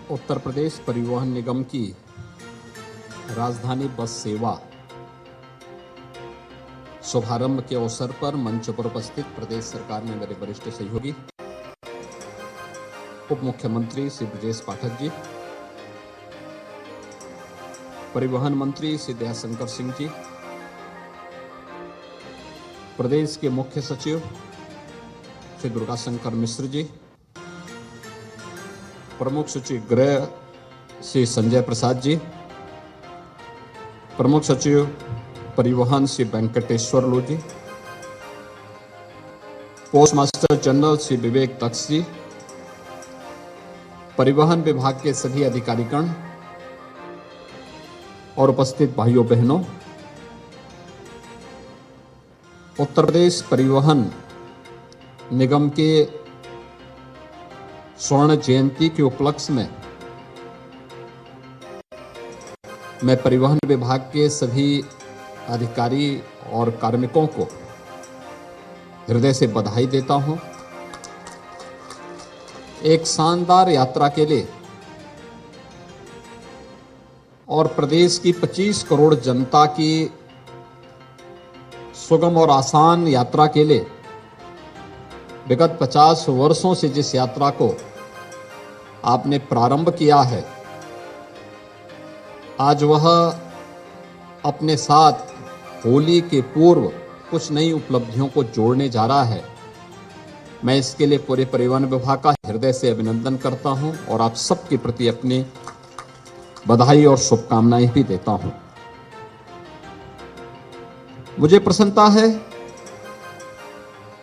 उत्तर प्रदेश परिवहन निगम की राजधानी बस सेवा शुभारंभ के अवसर पर मंच पर उपस्थित प्रदेश सरकार में मेरे वरिष्ठ सहयोगी उप मुख्यमंत्री श्री ब्रजेश पाठक जी, परिवहन मंत्री श्री दयाशंकर सिंह जी, प्रदेश के मुख्य सचिव श्री दुर्गाशंकर मिश्र जी, प्रमुख सचिव गृह श्री संजय प्रसाद जी, प्रमुख सचिव परिवहन श्री वेंकटेश्वर लू जी, post master general Shri Vivek Taksha जी, परिवहन विभाग के सभी अधिकारीगण और उपस्थित भाइयों बहनों, उत्तर प्रदेश परिवहन निगम के स्वर्ण जयंती के उपलक्ष्य में मैं परिवहन विभाग के सभी अधिकारी और कार्मिकों को हृदय से बधाई देता हूं। एक शानदार यात्रा के लिए और प्रदेश की 25 करोड़ जनता की सुगम और आसान यात्रा के लिए विगत 50 वर्षों से जिस यात्रा को आपने प्रारंभ किया है, आज वह अपने साथ होली के पूर्व कुछ नई उपलब्धियों को जोड़ने जा रहा है। मैं इसके लिए पूरे परिवहन विभाग का हृदय से अभिनंदन करता हूं और आप सबके प्रति अपनी बधाई और शुभकामनाएं भी देता हूं। मुझे प्रसन्नता है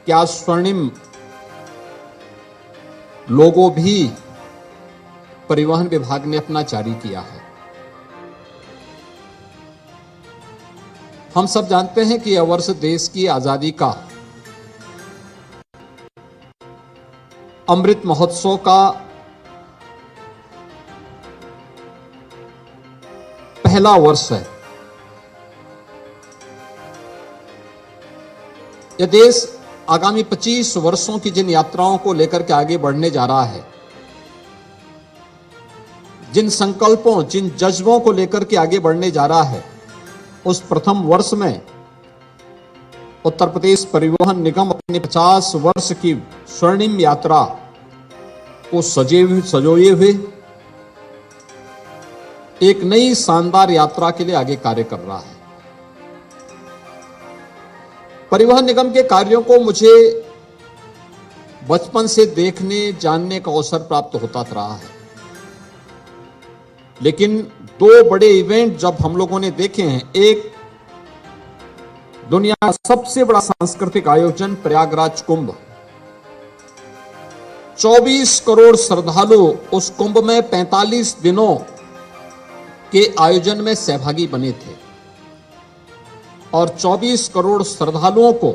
कि आज स्वर्णिम लोगो भी परिवहन विभाग ने अपना जारी किया है। हम सब जानते हैं कि यह वर्ष देश की आजादी का अमृत महोत्सव का पहला वर्ष है। यह देश आगामी 25 वर्षों की जिन यात्राओं को लेकर के आगे बढ़ने जा रहा है, जिन संकल्पों, जिन जज्बों को लेकर के आगे बढ़ने जा रहा है, उस प्रथम वर्ष में उत्तर प्रदेश परिवहन निगम अपने 50 वर्ष की स्वर्णिम यात्रा को सजोए हुए एक नई शानदार यात्रा के लिए आगे कार्य कर रहा है। परिवहन निगम के कार्यों को मुझे बचपन से देखने, जानने का अवसर प्राप्त होता रहा है, लेकिन दो बड़े इवेंट जब हम लोगों ने देखे हैं, एक दुनिया का सबसे बड़ा सांस्कृतिक आयोजन प्रयागराज कुंभ, 24 करोड़ श्रद्धालु उस कुंभ में 45 दिनों के आयोजन में सहभागी बने थे और 24 करोड़ श्रद्धालुओं को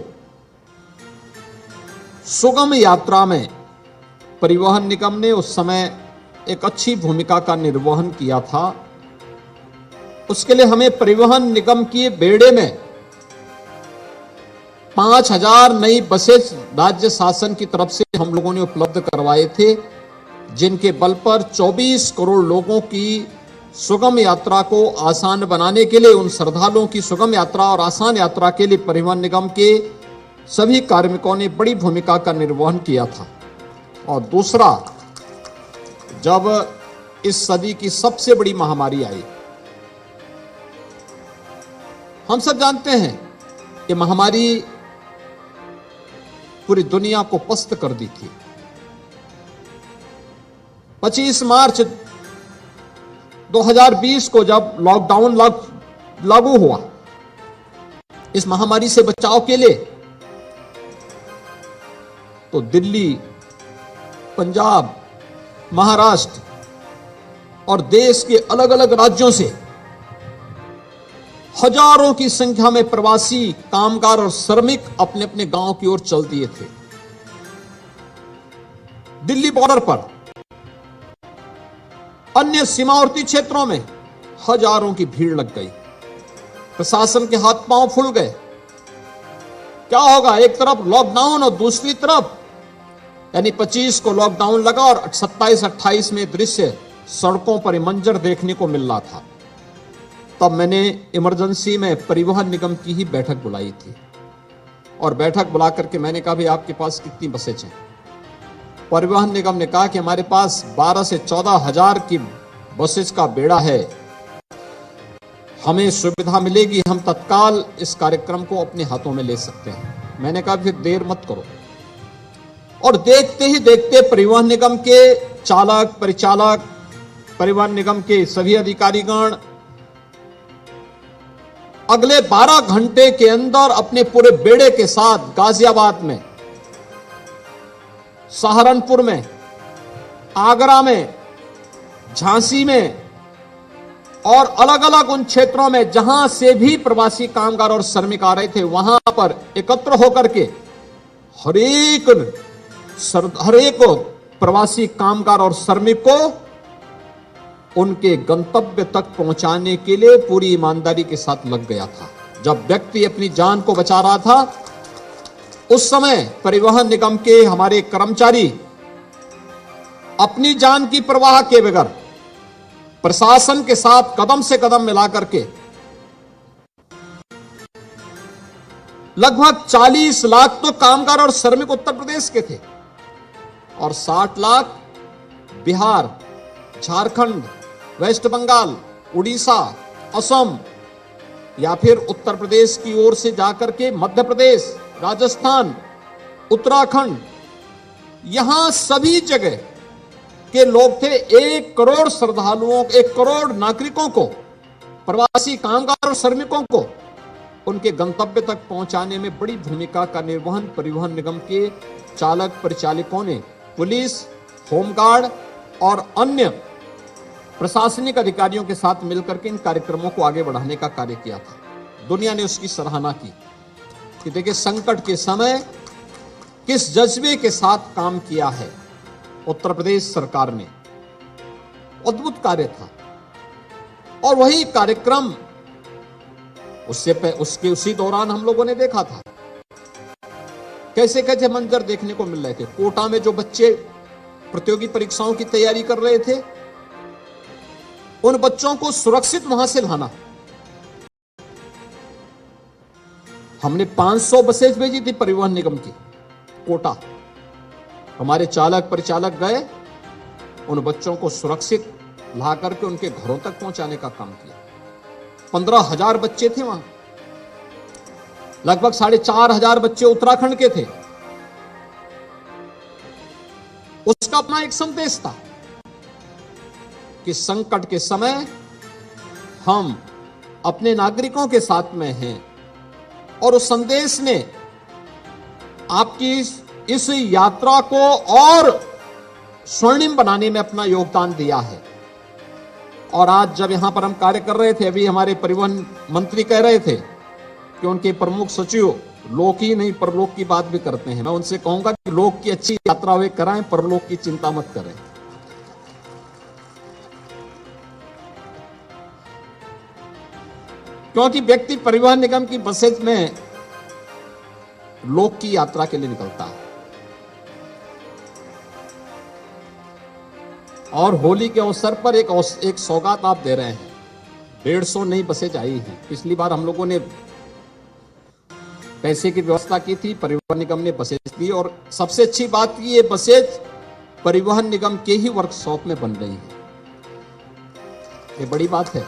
सुगम यात्रा में परिवहन निगम ने उस समय एक अच्छी भूमिका का निर्वहन किया था। उसके लिए हमें परिवहन निगम की बेड़े में 5000 नई बसेस राज्य शासन की तरफ से हम लोगों ने उपलब्ध करवाए थे, जिनके बल पर 24 करोड़ लोगों की सुगम यात्रा को आसान बनाने के लिए, उन श्रद्धालुओं की सुगम यात्रा और आसान यात्रा के लिए परिवहन निगम के सभी कार्मिकों ने बड़ी भूमिका का निर्वहन किया था। और दूसरा, जब इस सदी की सबसे बड़ी महामारी आई, हम सब जानते हैं कि महामारी पूरी दुनिया को पस्त कर दी थी। 25 मार्च 2020 को जब लॉकडाउन लागू हुआ, इस महामारी से बचाव के लिए तो दिल्ली, पंजाब, महाराष्ट्र और देश के अलग अलग राज्यों से हजारों की संख्या में प्रवासी, कामगार और श्रमिक अपने अपने गांव की ओर चल दिए थे। दिल्ली बॉर्डर पर, अन्य सीमावर्ती क्षेत्रों में हजारों की भीड़ लग गई। प्रशासन के हाथ पांव फूल गए। क्या होगा, एक तरफ लॉकडाउन और दूसरी तरफ यानी 25 को लॉकडाउन लगा और 27-28 में दृश्य सड़कों पर ये मंजर देखने को मिल रहा था, तब मैंने इमरजेंसी में परिवहन निगम की ही बैठक बुलाई थी और बैठक बुला करके मैंने कहा, भाई आपके पास कितनी बसें हैं? परिवहन निगम ने कहा कि हमारे पास 12 से 14 हजार की बसेस का बेड़ा है, हमें सुविधा मिलेगी, हम तत्काल इस कार्यक्रम को अपने हाथों में ले सकते हैं। मैंने कहा फिर देर मत करो। और देखते ही देखते परिवहन निगम के चालक, परिचालक, परिवहन निगम के सभी अधिकारीगण अगले 12 घंटे के अंदर अपने पूरे बेड़े के साथ गाजियाबाद में, सहारनपुर में, आगरा में, झांसी में और अलग अलग उन क्षेत्रों में जहां से भी प्रवासी कामगार और श्रमिक आ रहे थे, वहां पर एकत्र होकर के हरेक प्रवासी कामगार और श्रमिक को उनके गंतव्य तक पहुंचाने के लिए पूरी ईमानदारी के साथ लग गया था। जब व्यक्ति अपनी जान को बचा रहा था, उस समय परिवहन निगम के हमारे कर्मचारी अपनी जान की परवाह किए बगैर प्रशासन के साथ कदम से कदम मिलाकर के लगभग 40 लाख तो कामगार और श्रमिक उत्तर प्रदेश के थे और 60 लाख बिहार, झारखंड, वेस्ट बंगाल, उड़ीसा, असम या फिर उत्तर प्रदेश की ओर से जाकर के मध्य प्रदेश, राजस्थान, उत्तराखंड, यहां सभी जगह के लोग थे। 1 करोड़ श्रद्धालुओं, 1 करोड़ नागरिकों को, प्रवासी कामगार और श्रमिकों को उनके गंतव्य तक पहुंचाने में बड़ी भूमिका का निर्वहन परिवहन निगम के चालक परिचालकों ने, पुलिस, होमगार्ड और अन्य प्रशासनिक अधिकारियों के साथ मिलकर के इन कार्यक्रमों को आगे बढ़ाने का कार्य किया था। दुनिया ने उसकी सराहना की कि देखिए संकट के समय किस जज्बे के साथ काम किया है उत्तर प्रदेश सरकार ने। अद्भुत कार्य था और वही कार्यक्रम उसके उसी दौरान हम लोगों ने देखा था कैसे कैसे मंजर देखने को मिल रहे थे। कोटा में जो बच्चे प्रतियोगी परीक्षाओं की तैयारी कर रहे थे, उन बच्चों को सुरक्षित वहां से लाना। हमने 500 बसें भेजी थी परिवहन निगम की कोटा। हमारे चालक परिचालक गए, उन बच्चों को सुरक्षित ला करके उनके घरों तक पहुंचाने का काम किया। 15,000 बच्चे थे वहां, लगभग 4,500 बच्चे उत्तराखंड के थे। उसका अपना एक संदेश था कि संकट के समय हम अपने नागरिकों के साथ में हैं और उस संदेश ने आपकी इस यात्रा को और स्वर्णिम बनाने में अपना योगदान दिया है। और आज जब यहां पर हम कार्य कर रहे थे, अभी हमारे परिवहन मंत्री कह रहे थे कि उनके प्रमुख सचिव लोक ही नहीं परलोक की बात भी करते हैं। मैं उनसे कहूंगा कि लोक की अच्छी यात्रा वे कराएं, परलोक की चिंता मत करें। क्योंकि व्यक्ति परिवहन निगम की बसेज में लोक की यात्रा के लिए निकलता है। और होली के अवसर पर एक सौगात आप दे रहे हैं। 150 नई बसेज आई हैं। पिछली बार हम लोगों ने पैसे की व्यवस्था की थी, परिवहन निगम ने बसेज दी और सबसे अच्छी बात की ये बसेज परिवहन निगम के ही वर्कशॉप में बन रही है। ये बड़ी बात है,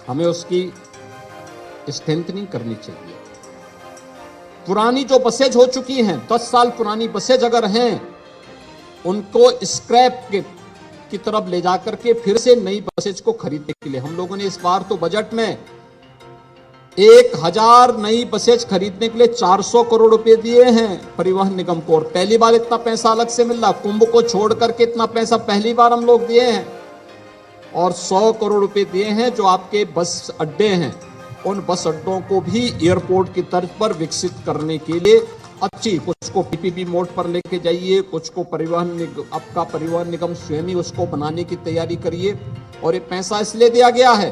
हमें उसकी स्ट्रेंथनिंग करनी चाहिए। पुरानी जो बसेज हो चुकी हैं, 10 साल पुरानी बसेज अगर हैं, उनको स्क्रैप की तरफ ले जाकर के फिर से नई बसेज को खरीदने के लिए हम लोगों ने इस बार तो बजट में 1000 नई बसेज खरीदने के लिए 400 करोड़ रुपए दिए हैं परिवहन निगम को। और पहली बार इतना पैसा अलग से मिल रहा, कुंभ को छोड़ करके इतना पैसा पहली बार हम लोग दिए हैं। और 100 करोड़ रुपए दिए हैं जो आपके बस अड्डे हैं, उन बस अड्डों को भी एयरपोर्ट की तर्ज पर विकसित करने के लिए अच्छी, कुछ को पीपीपी मोड पर लेके जाइए, कुछ को आपका परिवहन निगम स्वयं ही उसको बनाने की तैयारी करिए। और ये पैसा इसलिए दिया गया है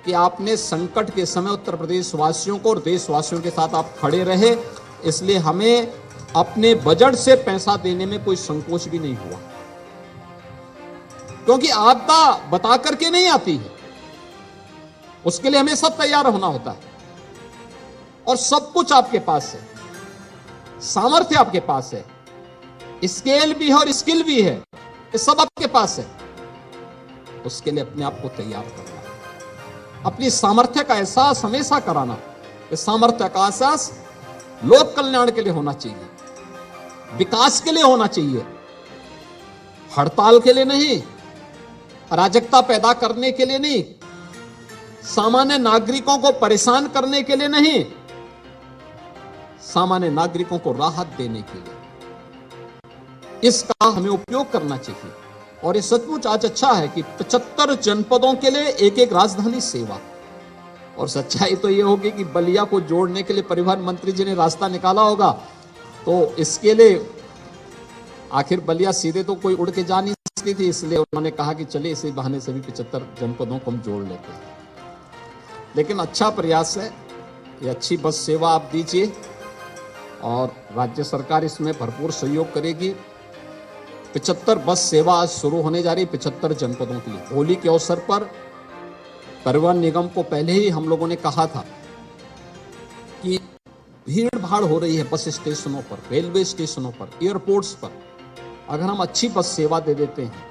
कि आपने संकट के समय उत्तर प्रदेश वासियों को और देशवासियों के साथ आप खड़े रहे, इसलिए हमें अपने बजट से पैसा देने में कोई संकोच भी नहीं हुआ। क्योंकि आपदा बता करके नहीं आती है, उसके लिए हमें सब तैयार होना होता है। और सब कुछ आपके पास है, सामर्थ्य आपके पास है, स्केल भी है और स्किल भी है, ये सब आपके पास है। उसके लिए अपने आप को तैयार करना, अपनी सामर्थ्य का एहसास हमेशा कराना। इस सामर्थ्य का एहसास लोक कल्याण के लिए होना चाहिए, विकास के लिए होना चाहिए, हड़ताल के लिए नहीं, अराजकता पैदा करने के लिए नहीं, सामान्य नागरिकों को परेशान करने के लिए नहीं, सामान्य नागरिकों को राहत देने के लिए इसका हमें उपयोग करना चाहिए। और ये सचमुच आज अच्छा है कि 75 जनपदों के लिए एक एक राजधानी सेवा। और सच्चाई तो ये होगी कि बलिया को जोड़ने के लिए परिवहन मंत्री जी ने रास्ता निकाला होगा, तो इसके लिए आखिर बलिया सीधे तो कोई उड़ के जा नहीं सकती थी, इसलिए उन्होंने कहा कि चलिए इसी बहाने से भी 75 जनपदों को हम जोड़ लेते हैं। लेकिन अच्छा प्रयास है, ये अच्छी बस सेवा आप दीजिए और राज्य सरकार इसमें भरपूर सहयोग करेगी। 75 बस सेवा आज शुरू होने जा रही 75 जनपदों के लिए। होली के अवसर पर परिवहन निगम को पहले ही हम लोगों ने कहा था कि भीड़ भाड़ हो रही है बस स्टेशनों पर, रेलवे स्टेशनों पर, एयरपोर्ट्स पर। अगर हम अच्छी बस सेवा दे देते हैं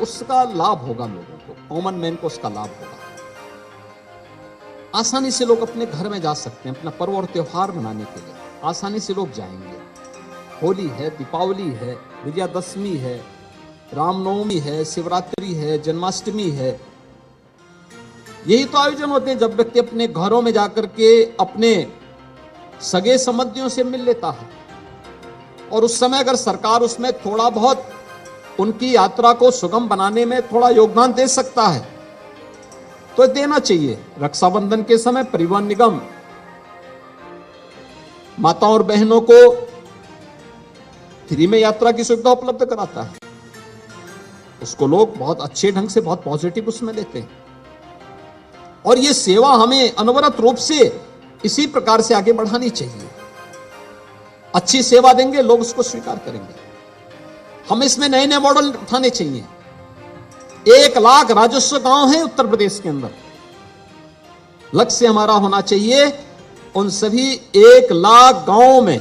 उसका लाभ होगा लोगों को, कॉमन मैन को उसका लाभ होगा। आसानी से लोग अपने घर में जा सकते हैं, अपना पर्व और त्योहार मनाने के लिए आसानी से लोग जाएंगे। होली है, दीपावली है, विजयादशमी है, रामनवमी है, शिवरात्रि है, जन्माष्टमी है, यही तो आयोजन होते हैं जब व्यक्ति अपने घरों में जाकर के अपने सगे संबंधियों से मिल लेता है। और उस समय अगर सरकार उसमें थोड़ा बहुत उनकी यात्रा को सुगम बनाने में थोड़ा योगदान दे सकता है तो देना चाहिए। रक्षाबंधन के समय परिवहन निगम माताओं और बहनों को फ्री में यात्रा की सुविधा उपलब्ध कराता है, उसको लोग बहुत अच्छे ढंग से, बहुत पॉजिटिव उसमें लेते हैं। और ये सेवा हमें अनवरत रूप से इसी प्रकार से आगे बढ़ानी चाहिए। अच्छी सेवा देंगे, लोग उसको स्वीकार करेंगे। हम इसमें नए नए मॉडल उठाने चाहिए। 1 लाख राजस्व गांव है उत्तर प्रदेश के अंदर। लक्ष्य हमारा होना चाहिए उन सभी 1 लाख गांवों में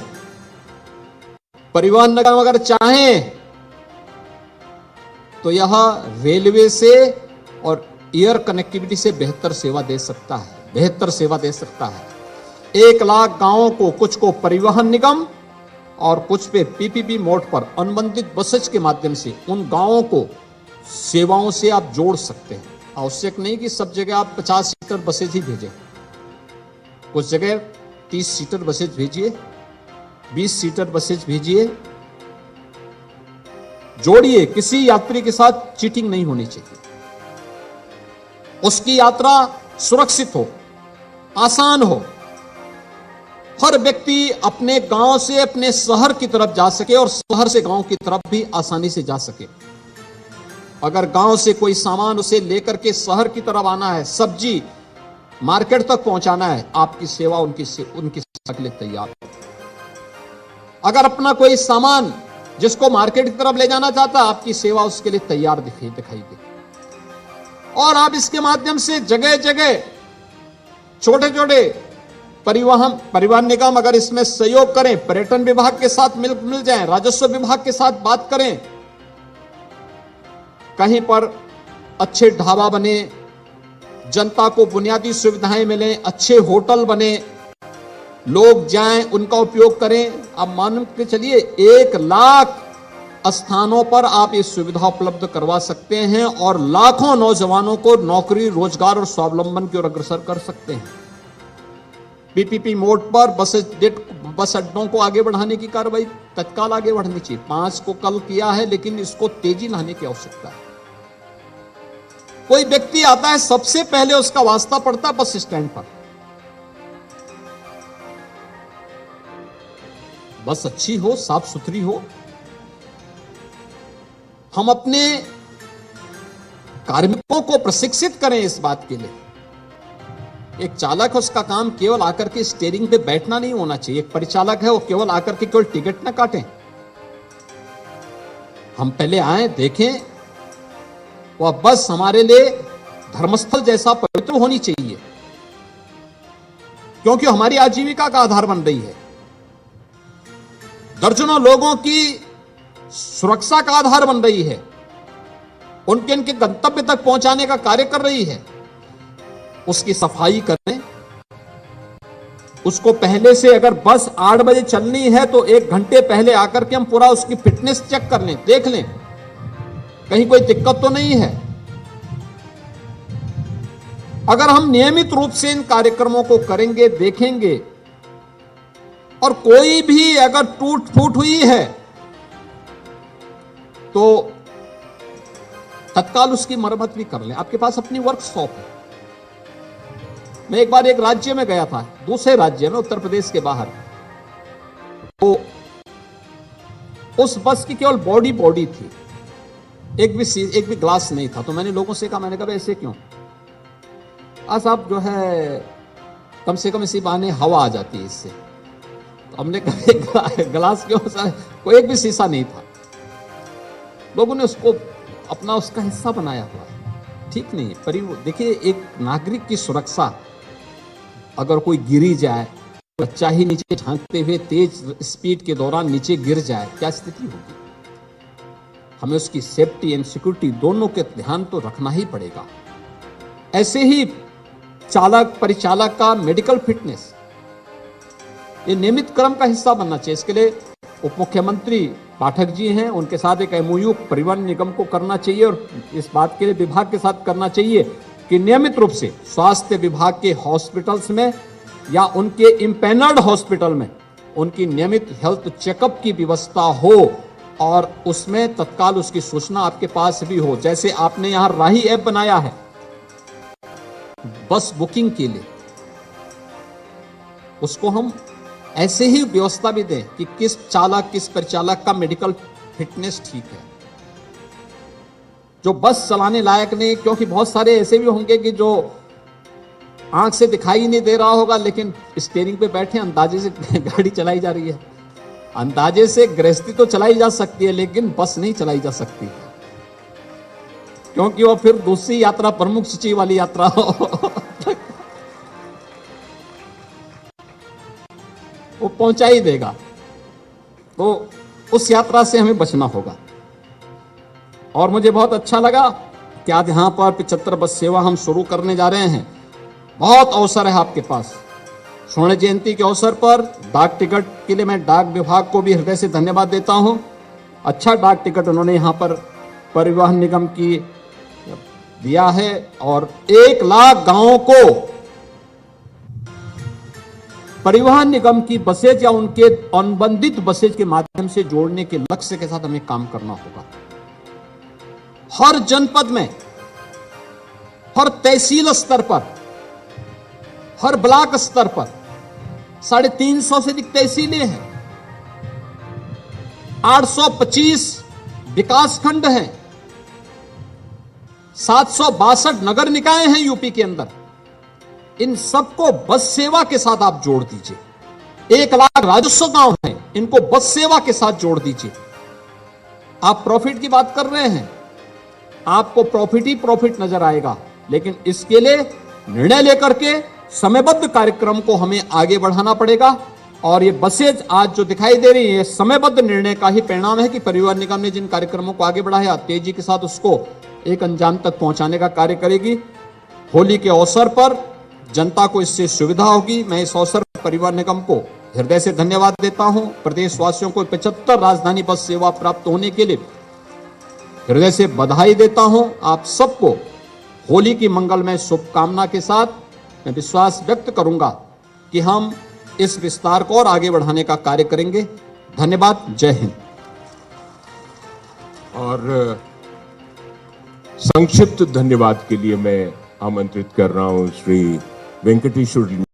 परिवहन निगम अगर चाहें तो यह रेलवे से और एयर कनेक्टिविटी से बेहतर सेवा दे सकता है, बेहतर सेवा दे सकता है। 1 लाख गांवों को, कुछ को परिवहन निगम और कुछ पे पीपीपी मोड पर अनुबंधित बसेज के माध्यम से उन गांवों को सेवाओं से आप जोड़ सकते हैं। आवश्यक नहीं कि सब जगह आप 50 सीटर बसेज ही भेजें, कुछ जगह 30 सीटर बसेज भेजिए, 20 सीटर बसेज भेजिए, जोड़िए। किसी यात्री के साथ चीटिंग नहीं होनी चाहिए, उसकी यात्रा सुरक्षित हो, आसान हो, हर व्यक्ति अपने गांव से अपने शहर की तरफ जा सके और शहर से गांव की तरफ भी आसानी से जा सके। अगर गांव से कोई सामान उसे लेकर के शहर की तरफ आना है, सब्जी मार्केट तक पहुंचाना है, आपकी सेवा उनकी सेवा के लिए तैयार है। अगर अपना कोई सामान जिसको मार्केट की तरफ ले जाना चाहता है, आपकी सेवा उसके लिए तैयार दिखाई दे। और आप इसके माध्यम से जगह जगह छोटे छोटे परिवहन निगम अगर इसमें सहयोग करें, पर्यटन विभाग के साथ मिल जाएं, राजस्व विभाग के साथ बात करें, कहीं पर अच्छे ढाबा बने, जनता को बुनियादी सुविधाएं मिलें, अच्छे होटल बने, लोग जाएं, उनका उपयोग करें। आप मान के चलिए 1 लाख स्थानों पर आप ये सुविधा उपलब्ध करवा सकते हैं और लाखों नौजवानों को नौकरी, रोजगार और स्वावलंबन की ओर अग्रसर कर सकते हैं। पीपीपी मोड पर बस अड्डों को आगे बढ़ाने की कार्रवाई तत्काल आगे बढ़नी चाहिए। 5 को कल किया है, लेकिन इसको तेजी लाने की आवश्यकता है। कोई व्यक्ति आता है, सबसे पहले उसका वास्ता पड़ता है बस स्टैंड पर। बस अच्छी हो, साफ सुथरी हो। हम अपने कार्मिकों को प्रशिक्षित करें इस बात के लिए। एक चालक है, उसका काम केवल आकर के स्टीयरिंग पे बैठना नहीं होना चाहिए। एक परिचालक है, वो केवल आकर के केवल टिकट ना काटें। हम पहले आए, देखें, वह बस हमारे लिए धर्मस्थल जैसा पवित्र होनी चाहिए, क्योंकि हमारी आजीविका का आधार बन रही है, दर्जनों लोगों की सुरक्षा का आधार बन रही है, उनके गंतव्य तक पहुंचाने का कार्य कर रही है। उसकी सफाई करें, उसको पहले से, अगर बस 8 बजे चलनी है तो 1 घंटे पहले आकर के हम पूरा उसकी फिटनेस चेक कर लें, देख लें कहीं कोई दिक्कत तो नहीं है। अगर हम नियमित रूप से इन कार्यक्रमों को करेंगे, देखेंगे, और कोई भी अगर टूट फूट हुई है तो तत्काल उसकी मरम्मत भी कर लें। आपके पास अपनी वर्कशॉप है। मैं एक बार एक राज्य में गया था, दूसरे राज्य में, उत्तर प्रदेश के बाहर, तो उस बस की केवल बॉडी थी, एक भी ग्लास नहीं था। तो मैंने लोगों से कहा, मैंने कहा ऐसे क्यों? साहब जो है कम से कम इसी बहाने हवा आ जाती है इससे। तो हमने कहा ग्लास क्यों? कोई एक भी शीशा नहीं था। लोगों ने उसको अपना उसका हिस्सा बनाया हुआ है। ठीक नहीं है। देखिए, एक नागरिक की सुरक्षा, अगर कोई गिरी जाए, बच्चा ही नीचे झांकते हुए तेज स्पीड के दौरान नीचे गिर जाए, क्या स्थिति होगी? हमें उसकी सेफ्टी एंड सिक्योरिटी दोनों के ध्यान तो रखना ही पड़ेगा। ऐसे ही चालक परिचालक का मेडिकल फिटनेस, ये नियमित क्रम का हिस्सा बनना चाहिए। इसके लिए उप मुख्यमंत्री पाठक जी हैं, उनके साथ एक MOU परिवहन निगम को करना चाहिए, और इस बात के लिए विभाग के साथ करना चाहिए कि नियमित रूप से स्वास्थ्य विभाग के हॉस्पिटल्स में या उनके इम्पैनल्ड हॉस्पिटल में उनकी नियमित हेल्थ चेकअप की व्यवस्था हो, और उसमें तत्काल उसकी सूचना आपके पास भी हो। जैसे आपने यहां राही ऐप बनाया है बस बुकिंग के लिए, उसको हम ऐसे ही व्यवस्था भी दें कि किस परिचालक का मेडिकल फिटनेस ठीक है, जो बस चलाने लायक नहीं। क्योंकि बहुत सारे ऐसे भी होंगे कि जो आंख से दिखाई नहीं दे रहा होगा, लेकिन स्टीयरिंग पे बैठे अंदाजे से गाड़ी चलाई जा रही है। अंदाजे से गृहस्थी तो चलाई जा सकती है, लेकिन बस नहीं चलाई जा सकती, क्योंकि वो फिर दूसरी यात्रा प्रमुख सूची वाली यात्रा वो पहुंचा ही देगा। तो उस यात्रा से हमें बचना होगा। और मुझे बहुत अच्छा लगा कि आज यहां पर 75 बस सेवा हम शुरू करने जा रहे हैं। बहुत अवसर है आपके पास। स्वर्ण जयंती के अवसर पर डाक टिकट के लिए मैं डाक विभाग को भी हृदय से धन्यवाद देता हूं। अच्छा डाक टिकट उन्होंने यहां पर परिवहन निगम की दिया है, और 1 लाख गांवों को परिवहन निगम की बसेज या उनके अनुबंधित बसेज के माध्यम से जोड़ने के लक्ष्य के साथ हमें काम करना होगा। हर जनपद में, हर तहसील स्तर पर, हर ब्लॉक स्तर पर 350 से अधिक तहसीलें हैं, 825 विकास खंड हैं, 762 नगर निकाय हैं यूपी के अंदर। इन सबको बस सेवा के साथ आप जोड़ दीजिए। 1 लाख राजस्व गांव हैं, इनको बस सेवा के साथ जोड़ दीजिए। आप प्रॉफिट की बात कर रहे हैं, आपको प्रॉफिट ही प्रॉफिट नजर आएगा, लेकिन इसके लिए निर्णय लेकर के समयबद्ध कार्यक्रम को हमें आगे बढ़ाना पड़ेगा। और ये बसेज आज जो दिखाई दे रही है, समयबद्ध निर्णय का ही परिणाम है कि परिवहन निगम ने जिन कार्यक्रमों को आगे बढ़ाया, तेजी के साथ उसको एक अंजाम तक पहुंचाने का कार्य करेगी। होली के अवसर पर जनता को इससे सुविधा होगी। मैं इस अवसर पर परिवहन निगम को हृदय से धन्यवाद देता हूं। प्रदेशवासियों को 75 राजधानी बस सेवा प्राप्त होने के लिए हृदय से बधाई देता हूं। आप सबको होली की मंगलमय शुभकामना के साथ मैं विश्वास व्यक्त करूंगा कि हम इस विस्तार को और आगे बढ़ाने का कार्य करेंगे। धन्यवाद। जय हिंद। और संक्षिप्त धन्यवाद के लिए मैं आमंत्रित कर रहा हूं श्री वेंकटेश्वर